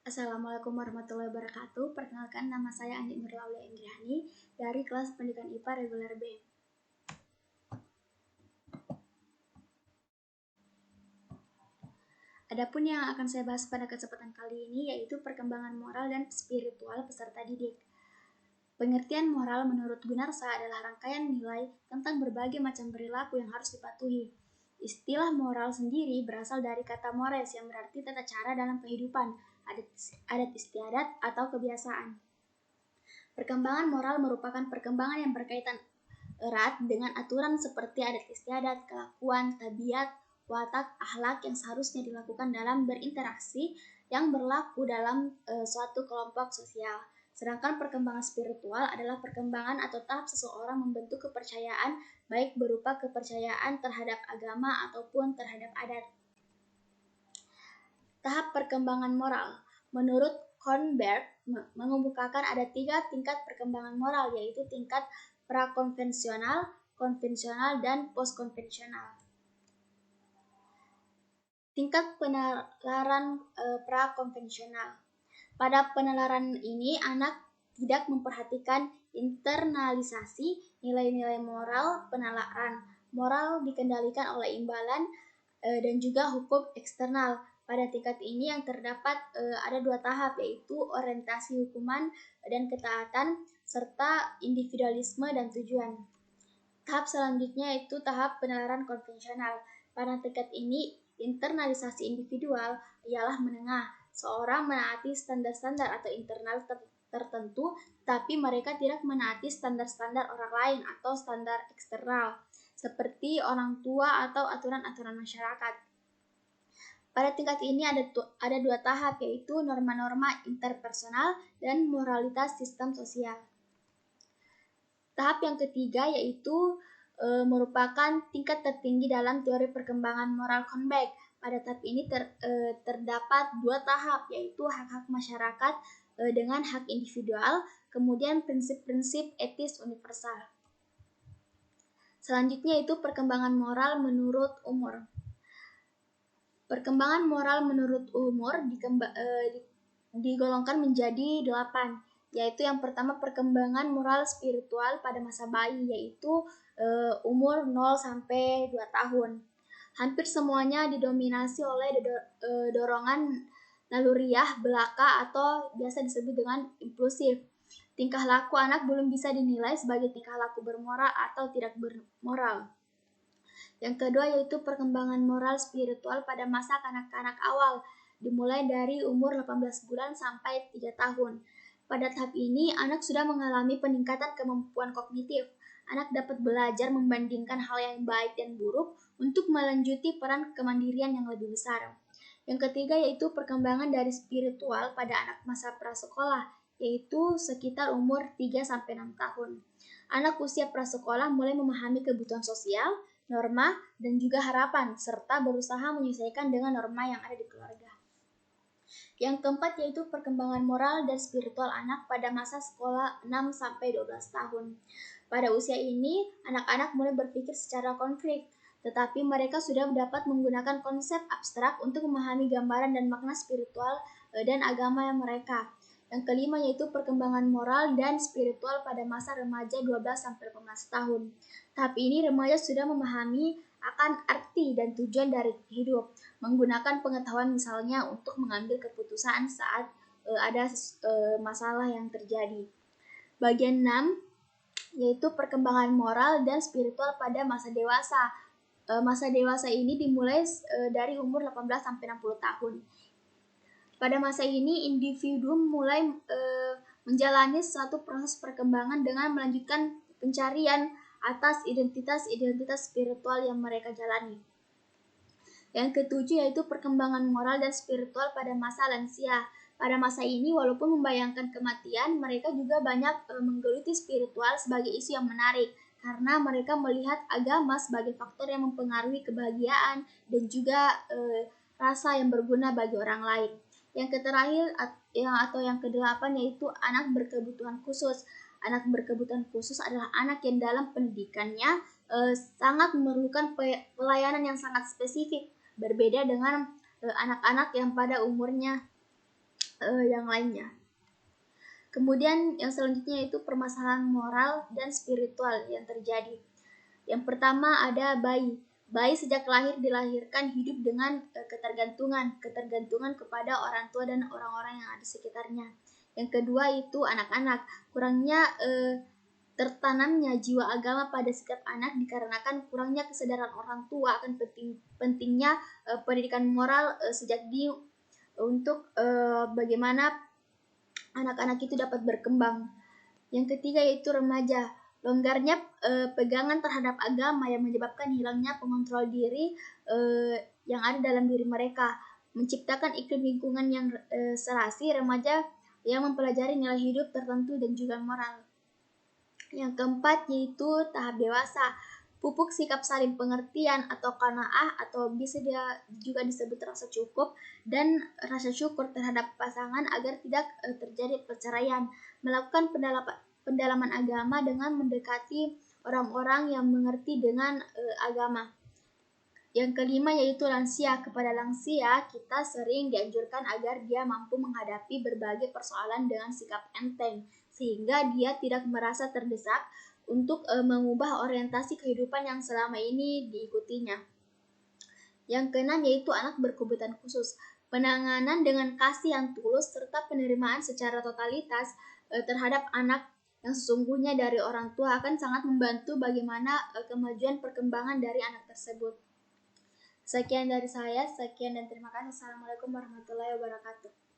Assalamualaikum warahmatullahi wabarakatuh. Perkenalkan, nama saya Andi Nurlaula Indriani dari kelas pendidikan IPA reguler B. Adapun yang akan saya bahas pada kesempatan kali ini yaitu perkembangan moral dan spiritual peserta didik. Pengertian moral menurut Gunarsa adalah rangkaian nilai tentang berbagai macam perilaku yang harus dipatuhi. Istilah moral sendiri berasal dari kata mores yang berarti tata cara dalam kehidupan, adat istiadat, atau kebiasaan. Perkembangan moral merupakan perkembangan yang berkaitan erat dengan aturan seperti adat istiadat, kelakuan, tabiat, watak, akhlak yang seharusnya dilakukan dalam berinteraksi yang berlaku dalam suatu kelompok sosial. Sedangkan perkembangan spiritual adalah perkembangan atau tahap seseorang membentuk kepercayaan, baik berupa kepercayaan terhadap agama ataupun terhadap adat. Tahap perkembangan moral. Menurut Kornberg, mengemukakan ada 3 tingkat perkembangan moral, yaitu tingkat prakonvensional, konvensional, dan postkonvensional. Tingkat penalaran prakonvensional. Pada penalaran ini, anak tidak memperhatikan internalisasi nilai-nilai moral penalaran. Moral dikendalikan oleh imbalan dan juga hukum eksternal. Pada tingkat ini yang terdapat ada 2 tahap, yaitu orientasi hukuman dan ketaatan, serta individualisme dan tujuan. Tahap selanjutnya yaitu tahap penalaran konvensional. Pada tingkat ini, internalisasi individual ialah menengah. Seorang menaati standar-standar atau internal tertentu, tapi mereka tidak menaati standar-standar orang lain atau standar eksternal, seperti orang tua atau aturan-aturan masyarakat. Pada tingkat ini ada 2 tahap, yaitu norma-norma interpersonal dan moralitas sistem sosial. Tahap yang ketiga yaitu merupakan tingkat tertinggi dalam teori perkembangan moral Kornberg. Pada tahap ini terdapat 2 tahap, yaitu hak-hak masyarakat dengan hak individual, kemudian prinsip-prinsip etis universal. Selanjutnya itu perkembangan moral menurut umur. Perkembangan moral menurut umur digolongkan menjadi 8, yaitu yang pertama perkembangan moral spiritual pada masa bayi, yaitu umur 0 sampai 2 tahun. Hampir semuanya didominasi oleh dorongan naluriah belaka atau biasa disebut dengan impulsif. Tingkah laku anak belum bisa dinilai sebagai tingkah laku bermoral atau tidak bermoral. Yang kedua yaitu perkembangan moral spiritual pada masa kanak-kanak awal, dimulai dari umur 18 bulan sampai 3 tahun. Pada tahap ini, anak sudah mengalami peningkatan kemampuan kognitif. Anak dapat belajar membandingkan hal yang baik dan buruk untuk melanjuti peran kemandirian yang lebih besar. Yang ketiga yaitu perkembangan dari spiritual pada anak masa prasekolah, yaitu sekitar umur 3-6 tahun. Anak usia prasekolah mulai memahami kebutuhan sosial, norma, dan juga harapan, serta berusaha menyesuaikan dengan norma yang ada di keluarga. Yang keempat yaitu perkembangan moral dan spiritual anak pada masa sekolah 6-12 tahun. Pada usia ini, anak-anak mulai berpikir secara konflik, tetapi mereka sudah dapat menggunakan konsep abstrak untuk memahami gambaran dan makna spiritual dan agama yang mereka. Yang kelima yaitu perkembangan moral dan spiritual pada masa remaja 12-18 tahun. Tahap ini remaja sudah memahami akan arti dan tujuan dari hidup, menggunakan pengetahuan misalnya untuk mengambil keputusan saat ada masalah yang terjadi. Bagian 6 yaitu perkembangan moral dan spiritual pada masa dewasa. Masa dewasa ini dimulai dari umur 18-60 tahun. Pada masa ini, individu mulai menjalani suatu proses perkembangan dengan melanjutkan pencarian atas identitas spiritual yang mereka jalani. Yang ketujuh yaitu perkembangan moral dan spiritual pada masa lansia. Pada masa ini, walaupun membayangkan kematian, mereka juga banyak menggeluti spiritual sebagai isu yang menarik, karena mereka melihat agama sebagai faktor yang mempengaruhi kebahagiaan dan juga rasa yang berguna bagi orang lain. Yang terakhir atau yang kedelapan yaitu anak berkebutuhan khusus. Anak berkebutuhan khusus adalah anak yang dalam pendidikannya sangat memerlukan pelayanan yang sangat spesifik, berbeda dengan anak-anak yang pada umurnya yang lainnya. Kemudian yang selanjutnya itu permasalahan moral dan spiritual yang terjadi. Yang pertama ada bayi. Bayi sejak lahir dilahirkan hidup dengan ketergantungan kepada orang tua dan orang-orang yang ada di sekitarnya. Yang kedua itu anak-anak. Kurangnya tertanamnya jiwa agama pada sikap anak dikarenakan kurangnya kesadaran orang tua akan pentingnya pendidikan moral sejak dini untuk bagaimana anak-anak itu dapat berkembang. Yang ketiga yaitu remaja. Longgarnya pegangan terhadap agama yang menyebabkan hilangnya pengontrol diri yang ada dalam diri mereka, menciptakan iklim lingkungan yang serasi remaja yang mempelajari nilai hidup tertentu dan juga moral. Yang keempat yaitu tahap dewasa. Pupuk sikap saling pengertian atau qanaah atau bisa juga disebut rasa cukup dan rasa syukur terhadap pasangan agar tidak terjadi perceraian. Melakukan pendalaman agama dengan mendekati orang-orang yang mengerti dengan agama. Yang kelima yaitu lansia. Kepada lansia, kita sering dianjurkan agar dia mampu menghadapi berbagai persoalan dengan sikap enteng, sehingga dia tidak merasa terdesak untuk mengubah orientasi kehidupan yang selama ini diikutinya. Yang keenam yaitu anak berkebutuhan khusus. Penanganan dengan kasih yang tulus serta penerimaan secara totalitas terhadap anak yang sesungguhnya dari orang tua akan sangat membantu bagaimana kemajuan perkembangan dari anak tersebut. Sekian dari saya, sekian dan terima kasih. Assalamualaikum warahmatullahi wabarakatuh.